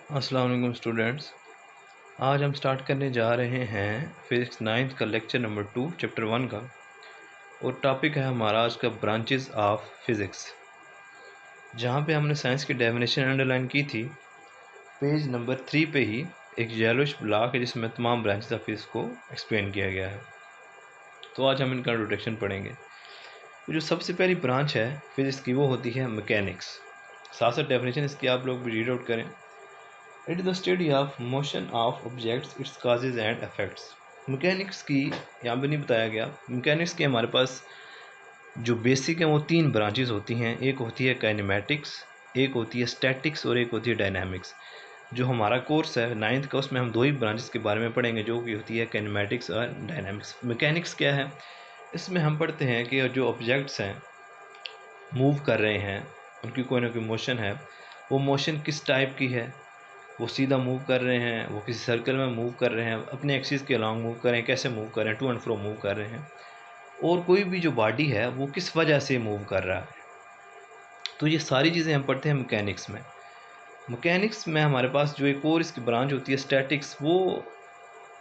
अस्सलाम वालेकुम स्टूडेंट्स। आज हम स्टार्ट करने जा रहे हैं फिजिक्स नाइन्थ का लेक्चर नंबर 2 चैप्टर 1 का। और टॉपिक है हमारा आज का ब्रांचेस ऑफ फिज़िक्स, जहाँ पे हमने साइंस की डेफिनेशन अंडरलाइन की थी। पेज नंबर 3 पे ही एक येलोइश ब्लॉक है जिसमें तमाम ब्रांचेस ऑफ फिज़िक्स को एक्सप्लेन किया गया है। तो आज हम इनका इंट्रोडक्शन पढ़ेंगे। तो जो सबसे पहली ब्रांच है फिज़िक्स की वो होती है मैकेनिक्स। साथ साथ डेफिनेशन इसकी आप लोग भी रीड आउट करें। It is the study of motion of objects, it's causes and effects. Mechanics की यहाँ पे नहीं बताया गया। मैकेनिक्स के हमारे पास जो बेसिक हैं वो 3 ब्रांचेस होती हैं। एक होती है काइनेमेटिक्स, एक होती है स्टैटिक्स और एक होती है डायनामिक्स। जो हमारा कोर्स है 9th का, उसमें हम 2 ही ब्रांचेस के बारे में पढ़ेंगे, जो कि होती है काइनेमेटिक्स और डायनामिक्स। मैकेनिक्स क्या है? इसमें हम पढ़ते हैं कि जो ऑब्जेक्ट्स हैं मूव कर रहे हैं, उनकी कोई ना कोई मोशन है। वो मोशन किस टाइप की है? वो सीधा मूव कर रहे हैं, वो किसी सर्कल में मूव कर रहे हैं, अपने एक्सिस के अलॉन्ग मूव कर रहे हैं, कैसे मूव कर रहे हैं, टू एंड फ्रो मूव कर रहे हैं, और कोई भी जो बॉडी है वो किस वजह से मूव कर रहा है। तो ये सारी चीज़ें हम पढ़ते हैं मैकेनिक्स में। मैकेनिक्स में हमारे पास जो एक और इसकी ब्रांच होती है स्टैटिक्स, वो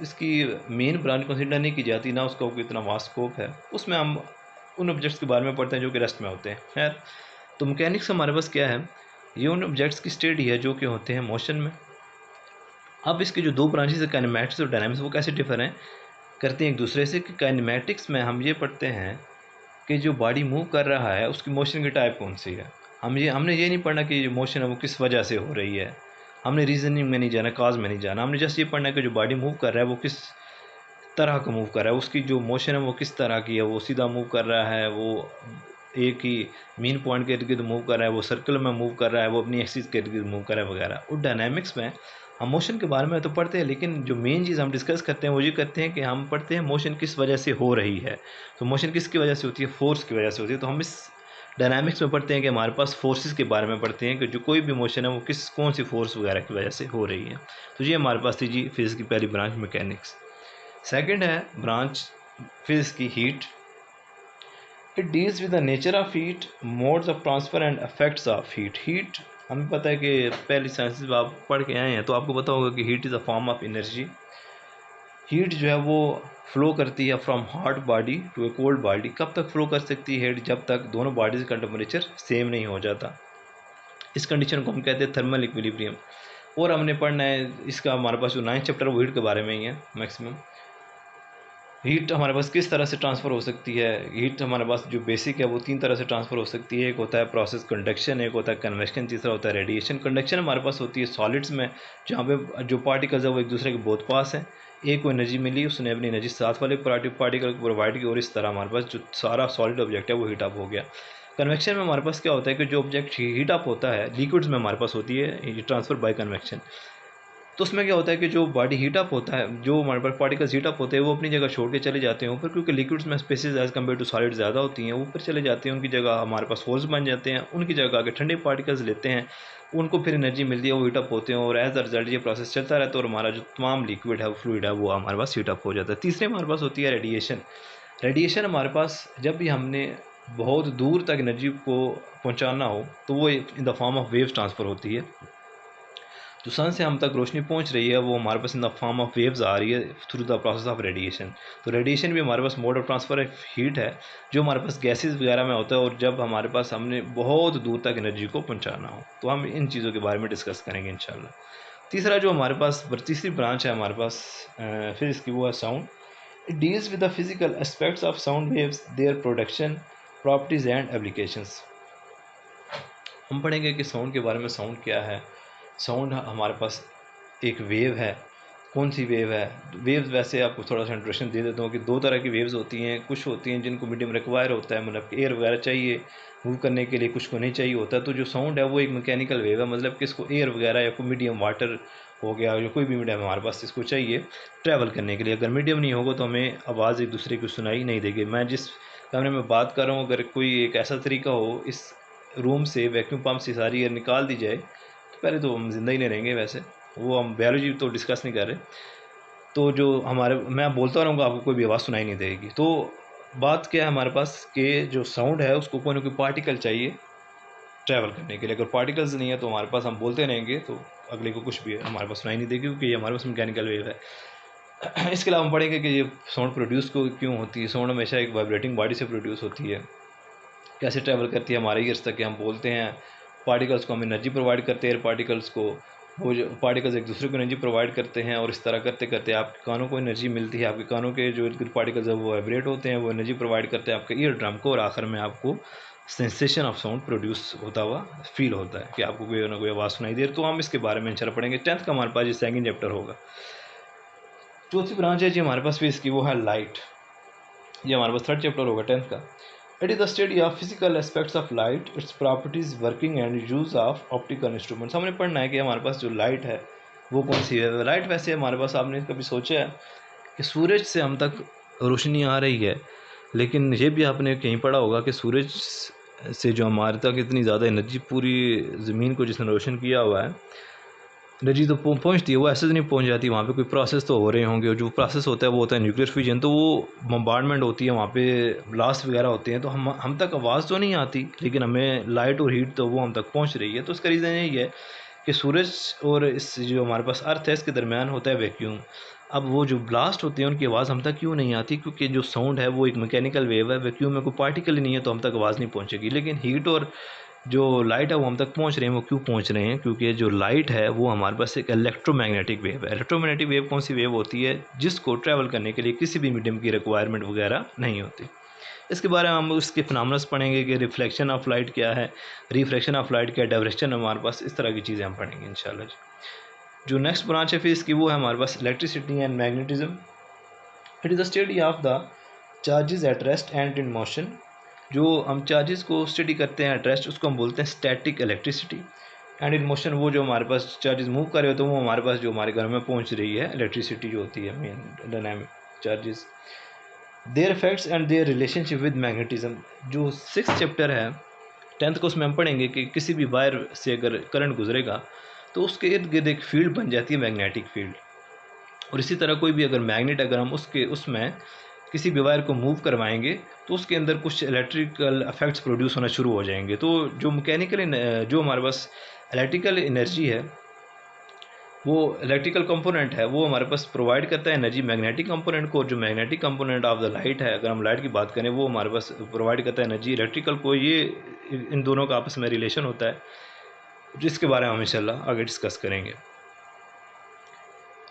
इसकी मेन ब्रांच कंसिडर नहीं की जाती, ना उसका कोई इतना वास्ट स्कोप है। उसमें हम उन ऑब्जेक्ट्स के बारे में पढ़ते हैं जो कि रेस्ट में होते हैं। खैर, तो मैकेनिक्स हमारे पास क्या है? ये उन ऑब्जेक्ट्स की स्टडी है जो कि होते हैं मोशन में। अब इसके जो 2 ब्रांचेस है काइनेमैटिक्स और डायनामिक्स, वो कैसे डिफर हैं करते हैं एक दूसरे से। कि काइनेमैटिक्स में हम ये पढ़ते हैं कि जो बॉडी मूव कर रहा है उसकी मोशन की टाइप कौन सी है। हमने ये नहीं पढ़ना कि जो मोशन है वो किस वजह से हो रही है। हमने रीजनिंग में नहीं जाना, काज में नहीं जाना। हमने जस्ट ये पढ़ना है कि जो बॉडी मूव कर रहा है वो किस तरह का मूव कर रहा है, उसकी जो मोशन है वो किस तरह की है। वो सीधा मूव कर रहा है, वो एक ही मेन पॉइंट के इर्द गिर्द मूव कर रहा है, वो सर्कल में मूव कर रहा है, वो अपनी एक्सिस के इर्द गिर्द मूव कर रहा है वगैरह। और डायनामिक्स में हम मोशन के बारे में तो पढ़ते हैं, लेकिन जो मेन चीज़ हम डिस्कस करते हैं वो ये करते हैं कि हम पढ़ते हैं मोशन किस वजह से हो रही है। तो मोशन किसकी वजह से होती है? फोर्स की वजह से होती है। तो हम इस डायनामिक्स में पढ़ते हैं कि हमारे पास फोर्सेस के बारे में पढ़ते हैं कि जो कोई भी मोशन है वो कौन सी फोर्स वगैरह की वजह से हो रही है। तो ये हमारे पास थी जी फिजिक्स की पहली ब्रांच मैकेनिक्स। सेकंड है ब्रांच फिजिक्स की heat. It deals with the nature of heat, modes of transfer and effects of heat. Heat हमें पता है कि पहली साइंसेस आप पढ़ के आए हैं तो आपको पता होगा कि heat is a form of energy. Heat जो है वो फ्लो करती है from hot body to a cold body. कब तक फ्लो कर सकती है हीट? जब तक दोनों बॉडीज़ का टेम्परेचर सेम नहीं हो जाता। इस कंडीशन को हम कहते हैं थर्मल इक्विलिब्रियम। और हमने पढ़ना है इसका, हमारे पास जो 9th चैप्टर वो हीट के बारे में ही है मैक्सिमम। हीट हमारे पास किस तरह से ट्रांसफ़र हो सकती है? हीट हमारे पास जो बेसिक है वो 3 तरह से ट्रांसफ़र हो सकती है। एक होता है प्रोसेस कंडक्शन, एक होता है कन्वेक्शन, तीसरा होता है रेडिएशन। कंडक्शन हमारे पास होती है सॉलिड्स में, जहाँ पे जो पार्टिकल्स है वो एक दूसरे के बहुत पास हैं। एक को एनर्जी मिली, उसने अपनी एनर्जी साथ वाले पार्टिकल को प्रोवाइड की, और इस तरह हमारे पास जो सारा सॉलिड ऑब्जेक्ट है वो हीट अप हो गया। कन्वेक्शन में हमारे पास क्या होता है कि जो ऑब्जेक्ट हीट अप होता है लिक्विड्स में हमारे पास होती है ट्रांसफ़र बाय कन्वेक्शन। तो उसमें क्या होता है कि जो बॉडी हीट अप होता है, जो हमारे पास पार्टिकल्स हीट अप होते हैं वो अपनी जगह छोड़ के चले जाते हैं ऊपर, क्योंकि लिक्विड्स में spaces as compare to solid ज़्यादा होती हैं, ऊपर चले जाते हैं। उनकी जगह हमारे पास होल्स बन जाते हैं, उनकी जगह आके ठंडे पार्टिकल्स लेते हैं, उनको फिर एनर्जी मिलती है, वो हीट अप होते हैं, और एज अ रिजल्ट ये प्रोसेस चलता रहता है और हमारा जो तमाम लिक्विड है, फ्लूइड है, वो हमारे पास हीट अप हो जाता है। तीसरे हमारे पास होती है रेडिएशन। रेडिएशन हमारे पास जब भी हमने बहुत दूर तक एनर्जी को पहुँचाना हो तो वो इन the form of waves transfer होती है। जो सन से हम तक रोशनी पहुंच रही है वो हमारे पास in the form of waves आ रही है through the process of radiation. तो रेडिएशन भी हमारे पास mode of transfer of heat है, जो हमारे पास गैसेस वगैरह में होता है, और जब हमारे पास हमने बहुत दूर तक एनर्जी को पहुंचाना हो तो हम इन चीज़ों के बारे में डिस्कस करेंगे इंशाल्लाह। तीसरा जो हमारे पास तीसरी ब्रांच है हमारे पास फिजिक्स की, वो है sound. It deals with the physical aspects of sound waves, their production, properties and applications. हम पढ़ेंगे कि साउंड के बारे में। साउंड क्या है? साउंड हमारे पास एक वेव है। कौन सी वेव है? वेव्स वैसे आपको थोड़ा सा इंट्रोडक्शन दे देता हूँ कि 2 तरह की वेव्स होती हैं। कुछ होती हैं जिनको मीडियम रिक्वायर होता है, मतलब एयर वगैरह चाहिए मूव करने के लिए, कुछ को नहीं चाहिए होता। तो जो साउंड है वो एक मैकेनिकल वेव है, मतलब कि इसको एयर वगैरह या कोई मीडियम वाटर हो गया या कोई भी मीडियम हमारे पास इसको चाहिए ट्रैवल करने के लिए। अगर मीडियम नहीं होगा तो हमें आवाज़ एक दूसरे को सुनाई नहीं देगी। मैं जिस कमरे में बात कर रहा हूँ, अगर कोई एक ऐसा तरीका हो इस रूम से वैक्यूम पंप से सारी एयर निकाल दी जाए तो पहले तो हम ज़िंदा ही नहीं रहेंगे। वैसे वो हम बायोलॉजी तो डिस्कस नहीं कर रहे। तो जो हमारे, मैं बोलता रहूँगा आपको कोई भी आवाज़ सुनाई नहीं देगी। तो बात क्या है हमारे पास कि जो साउंड है उसको कोई ना कोई पार्टिकल चाहिए ट्रैवल करने के लिए। अगर पार्टिकल्स नहीं है तो हमारे पास हम बोलते रहेंगे तो अगले को कुछ भी हमारे पास सुनाई नहीं देगी, क्योंकि ये हमारे पास मैकेनिकल वेव है। इसके अलावा हम पढ़ेंगे कि ये साउंड प्रोड्यूस क्यों होती है। साउंड हमेशा एक वाइब्रेटिंग बॉडी से प्रोड्यूस होती है, कैसे ट्रैवल करती है हमारे ईयर्स तक कि हम बोलते हैं। पार्टिकल्स को हम एनर्जी प्रोवाइड करते हैं, एयर पार्टिकल्स को, वो जो पार्टिकल्स एक दूसरे को एनर्जी प्रोवाइड करते हैं, और इस तरह करते करते आपके कानों को एनर्जी मिलती है। आपके कानों के जो पार्टिकल्स है वो वाइब्रेट होते हैं, वो एनर्जी प्रोवाइड करते हैं आपके ईयर ड्रम को, और आखिर में आपको सेंसेशन ऑफ साउंड प्रोड्यूस होता हुआ फील होता है कि आपको कोई ना कोई आवाज़ सुनाई दे रही। तो हम इसके बारे में इंशाल्लाह पढ़ेंगे। 10th का हमारे पास ये सेकंड चैप्टर होगा। चौथी ब्रांच है जी हमारे पास भी इसकी, वो है लाइट। ये हमारे पास थर्ड चैप्टर होगा 10th का। It is the study of physical aspects of light, its properties, working and use of optical instruments. हमने पढ़ना है कि हमारे पास जो लाइट है वो कौन सी है। लाइट वैसे हमारे पास, आपने कभी सोचा है कि सूरज से हम तक रोशनी आ रही है, लेकिन ये भी आपने कहीं पढ़ा होगा कि सूरज से जो हमारे तक इतनी ज़्यादा एनर्जी, पूरी ज़मीन को जिसने रोशन किया हुआ है, एनर्जी तो पहुंचती है, वो ऐसे तो नहीं पहुंच जाती। वहाँ पे कोई प्रोसेस तो हो रहे होंगे, और जो प्रोसेस होता है वो होता है न्यूक्लियर फ्यूजन। तो वो बम्बार्डमेंट होती है, वहाँ पे ब्लास्ट वगैरह होते हैं, तो हम तक आवाज़ तो नहीं आती, लेकिन हमें लाइट और हीट तो वो हम तक पहुँच रही है। तो उसका रीज़न यही है कि सूरज और इस जो हमारे पास अर्थ है, इसके दरमियान होता है वैक्यूम। अब वो जो ब्लास्ट होते हैं उनकी आवाज़ हम तक क्यों नहीं आती, क्योंकि जो साउंड है वो एक मैकेनिकल वेव है, वैक्यूम में कोई पार्टिकल ही नहीं है, तो हम तक आवाज़ नहीं पहुँचेगी। लेकिन हीट और जो लाइट है वो हम तक पहुंच रहे हैं। वो क्यों पहुंच रहे हैं? क्योंकि जो लाइट है वो हमारे पास एक इलेक्ट्रोमैग्नेटिक वेव है। इलेक्ट्रोमैग्नेटिक वेव कौन सी वेव होती है? जिसको ट्रैवल करने के लिए किसी भी मीडियम की रिक्वायरमेंट वगैरह नहीं होती। इसके बारे में हम उसके फिनोमेनल्स पढ़ेंगे कि रिफ्लेक्शन ऑफ लाइट क्या है, रिफ्रैक्शन ऑफ लाइट क्या है, डायरेक्शन हमारे पास, इस तरह की चीज़ें हम पढ़ेंगे इंशाल्लाह। जो नेक्स्ट ब्रांच है फिर इसकी, वो है हमारे पास electricity and magnetism. It is the study of the charges at rest and in motion. जो हम चार्जेस को स्टडी करते हैं एट रेस्ट, उसको हम बोलते हैं static electricity. And in motion, वो जो हमारे पास चार्जेस मूव कर रहे होते हैं, वो हमारे पास जो हमारे घर में पहुंच रही है इलेक्ट्रिसिटी जो होती है, main dynamic charges. There effects and their relationship with magnetism. जो 6th चैप्टर है 10th को, उसमें हम पढ़ेंगे कि किसी भी वायर से अगर करंट गुजरेगा तो उसके इर्द गिर्द एक फील्ड बन जाती है, मैग्नेटिक फील्ड। और इसी तरह कोई भी अगर मैग्नेट, अगर हम उसमें किसी भी वायर को मूव करवाएंगे तो उसके अंदर कुछ इलेक्ट्रिकल इफेक्ट्स प्रोड्यूस होना शुरू हो जाएंगे। तो जो जो हमारे पास इलेक्ट्रिकल एनर्जी है, वो इलेक्ट्रिकल कंपोनेंट है, वो हमारे पास प्रोवाइड करता है एनर्जी मैग्नेटिक कंपोनेंट को। और जो magnetic component of the light है, अगर हम लाइट की बात करें, वो हमारे पास प्रोवाइड करता है एनर्जी इलेक्ट्रिकल को। ये इन दोनों का आपस में रिलेशन होता है, जिसके बारे में हम इंशाल्लाह आगे डिस्कस करेंगे।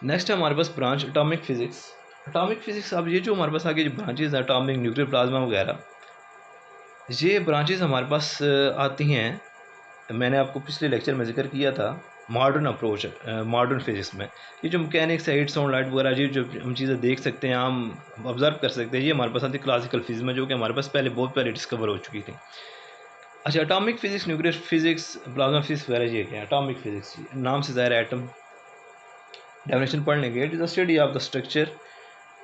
नेक्स्ट है हमारे पास branch atomic physics. Atomic physics, अब ये जो हमारे पास आगे जो ब्रांचेज हैं, एटॉमिक, न्यूक्लियर, प्लाज्मा वगैरह, ये ब्रांचेज हमारे पास आती हैं। मैंने आपको पिछले लेक्चर में जिक्र किया था मॉडर्न अप्रोच, मॉडर्न फिजिक्स में। ये जो मैकेनिक्स है, हीट, साउंड, लाइट वगैरह, ये जो हम चीज़ें देख सकते हैं, हम ऑब्जर्व कर सकते हैं, ये हमारे पास आती है क्लासिकल फिजिक्स में, जो कि हमारे पास बहुत पहले डिस्कवर हो चुकी थी। अच्छा, atomic physics, nuclear physics, plasma physics वगैरह, ये क्या है? एटॉमिक फिजिक्स नाम से ज़ाहिर है एटम। डेफिनेशन पढ़ लेंगे। It is the study of the structure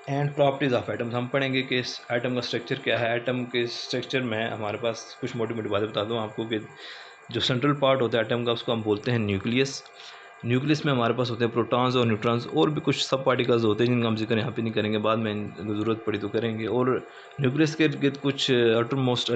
and properties of atoms. हम पढ़ेंगे कि इस एटम का स्ट्रक्चर क्या है। एटम के स्ट्रक्चर में हमारे पास कुछ मोटी मोटी बातें बता दूँ आपको कि जो सेंट्रल पार्ट होता है एटम का, उसको हम बोलते हैं न्यूक्लियस। न्यूक्लियस में हमारे पास होते हैं प्रोटॉन्स और न्यूट्रॉन्स, और भी कुछ सब पार्टिकल्स होते हैं जिनका हम जिक्र यहाँ पे नहीं करेंगे, बाद में ज़रूरत पड़ी तो करेंगे। और न्यूक्लियस के इर्द कुछ आउटरमोस्ट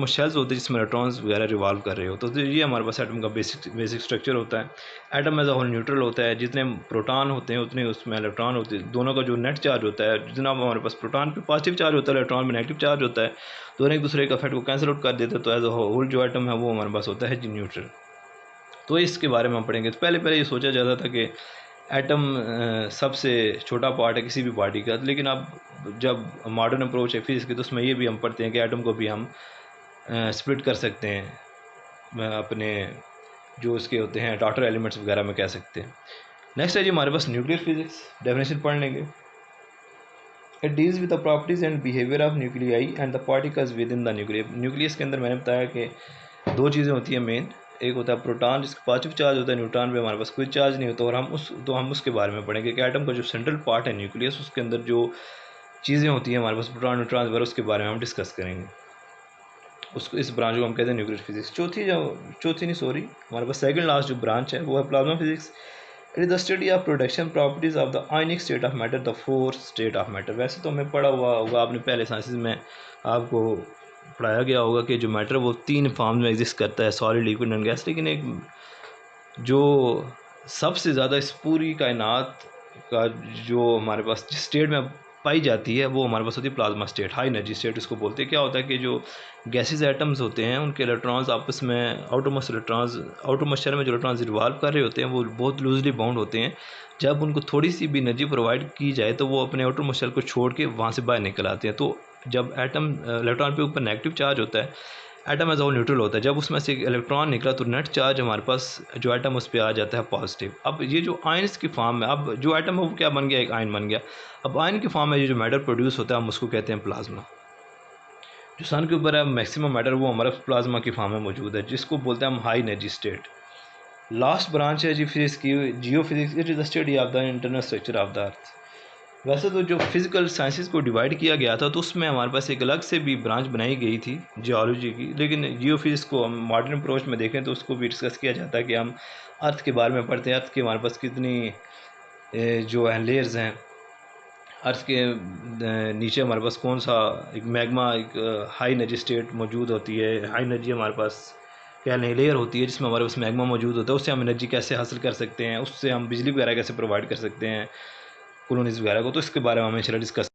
शेल्स होते हैं जिसमें इलेक्ट्रॉन्स वगैरह रिवॉल्व कर रहे हो। तो ये हमारे पास एटम का बेसिक स्ट्रक्चर होता है। Atom as a whole neutral होता है, जितने प्रोटॉन होते हैं उतने उसमें इलेक्ट्रॉन होते हैं। दोनों का जो नेट चार्ज होता है, जितना हमारे पास प्रोटॉन पे पॉजिटिव चार्ज होता है, इलेक्ट्रॉन में नेगेटिव चार्ज होता है, दोनों एक दूसरे का इफेक्ट को कैंसिल आउट कर देते हैं। तो एज अ होल जो एटम है वो हमारे पास होता है न्यूट्रल। तो इसके बारे में हम पढ़ेंगे। तो पहले ये सोचा जाता था कि एटम सबसे छोटा पार्ट है किसी भी पार्टी का, लेकिन अब जब मॉडर्न अप्रोच है फिजिक्स की, तो उसमें ये भी हम पढ़ते हैं कि एटम को भी हम स्प्लिट कर सकते हैं अपने जो उसके होते हैं डॉटर एलिमेंट्स वगैरह में कह सकते हैं। नेक्स्ट है जी हमारे पास न्यूक्लियर फिजिक्स। डेफिनेशन पढ़ लेंगे। It deals with the properties and behaviour of nuclei and the particles with in the nuclear. Nucleus के अंदर मैंने बताया कि दो चीज़ें होती हैं मेन। एक होता है प्रोटॉन जिसका पॉजिटिव चार्ज होता है, न्यूट्रॉन पे हमारे पास कोई चार्ज नहीं होता। और हम उसके बारे में पढ़ेंगे कि एटम का जो सेंट्रल पार्ट है न्यूक्लियस, उसके अंदर जो चीज़ें होती हैं हमारे पास प्रोटॉन, न्यूट्रॉन वगैरह, उसके बारे में हम डिस्कस करेंगे। उसको, इस ब्रांच को हम कहते हैं न्यूक्लियर फिजिक्स। हमारे पास सेकंड लास्ट जो ब्रांच है वो है plasma physics. It is the study of production properties of the ionic state of matter, the fourth state of matter. वैसे तो हमें पढ़ा हुआ होगा, आपने पहले साइंसेस में आपको पढ़ाया गया होगा कि जो मैटर वो 3 फॉर्म में एग्जिस्ट करता है, सॉलिड, लिक्विड एंड गैस। लेकिन एक जो सबसे ज़्यादा इस पूरी कायनात का जो हमारे पास जिस स्टेट में पाई जाती है वो हमारे पास होती है plasma state, high energy state इसको बोलते हैं। क्या होता है कि जो गैसेस एटम्स होते हैं उनके इलेक्ट्रॉन्स आपस में आउटर मॉइस्चर में जो इलेक्ट्रॉन्स रिवॉल्व कर रहे होते हैं वो बहुत लूजली बाउंड होते हैं। जब उनको थोड़ी सी भी एनर्जी प्रोवाइड की जाए तो वो अपने आउटर मॉइस्चर को छोड़ के वहाँ से बाहर निकल आते हैं। तो जब एटम इलेक्ट्रॉन पे ऊपर नेगेटिव चार्ज होता है, एटम एज ऑल न्यूट्रल होता है, जब उसमें से एक इलेक्ट्रॉन निकला तो नेट चार्ज हमारे पास जो एटम उस पर आ जाता है पॉजिटिव। अब ये जो आयन्स की फॉर्म में, अब जो एटम है वो क्या बन गया, एक आयन बन गया। अब आयन की फॉर्म में ये जो मैटर प्रोड्यूस होता है हम उसको कहते हैं प्लाज्मा। जो सन के ऊपर है मैक्सिमम मैटर वो हमारा प्लाज्मा की फॉर्म में मौजूद है, जिसको बोलते हैं हम high energy state. Last branch है जी फिजिक्स की, geophysics. It is the study of the internal structure of the earth. वैसे तो जो फिज़िकल साइंसेस को डिवाइड किया गया था तो उसमें हमारे पास एक अलग से भी ब्रांच बनाई गई थी जियोलॉजी की, लेकिन जियो फिजिक्स को हम मॉडर्न अप्रोच में देखें तो उसको भी डिस्कस किया जाता है कि हम अर्थ के बारे में पढ़ते हैं, अर्थ के हमारे पास कितनी जो है लेयर्स हैं, अर्थ के नीचे हमारे पास कौन सा एक मैग्मा, एक हाई एनर्जी स्टेट मौजूद होती है, हाई एनर्जी हमारे पास क्या नहीं लेयर होती है जिसमें हमारे पास मैग्मा मौजूद होता है, उससे हम एनर्जी कैसे हासिल कर सकते हैं, उससे हम बिजली वगैरह कैसे प्रोवाइड कर सकते हैं कॉलोनीज़ वगैरह को। तो इसके बारे में हमें इंशाल्लाह डिस्कस